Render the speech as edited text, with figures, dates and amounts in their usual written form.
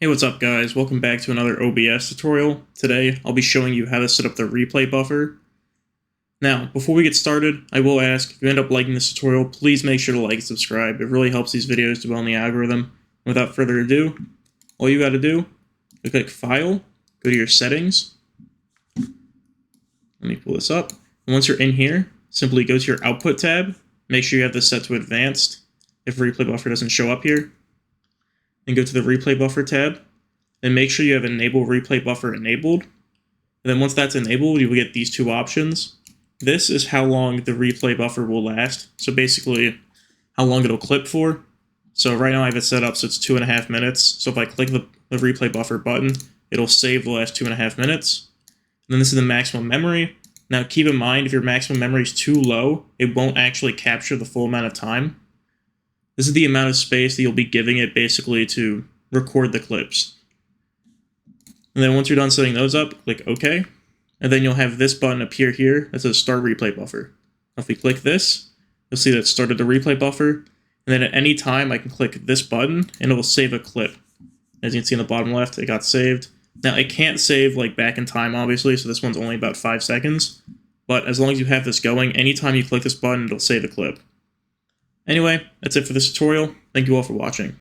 Hey, what's up guys? Welcome back to another OBS tutorial. Today, I'll be showing you how to set up the replay buffer. Now, before we get started, I will ask, if you end up liking this tutorial, please make sure to like and subscribe. It really helps these videos do well in the algorithm. Without further ado, all you gotta do, you click File, go to your Settings. Let me pull this up. And once you're in here, simply go to your Output tab. Make sure you have this set to Advanced if replay buffer doesn't show up here. Then go to the Replay Buffer tab, then make sure you have Enable Replay Buffer enabled. And then once that's enabled, you will get these two options. This is how long the replay buffer will last. So basically, how long it'll clip for. So right now I have it set up so it's 2.5 minutes. So if I click the replay buffer button, it'll save the last 2.5 minutes. And then this is the maximum memory. Now keep in mind, if your maximum memory is too low, it won't actually capture the full amount of time. This is the amount of space that you'll be giving it basically to record the clips. And then once you're done setting those up, click OK. And then you'll have this button appear here that says Start Replay Buffer. If we click this, you'll see that it started the replay buffer. And then at any time, I can click this button and it will save a clip. As you can see in the bottom left, it got saved. Now, it can't save like back in time, obviously, so this one's only about 5 seconds. But as long as you have this going, anytime you click this button, it'll save a clip. Anyway, that's it for this tutorial. Thank you all for watching.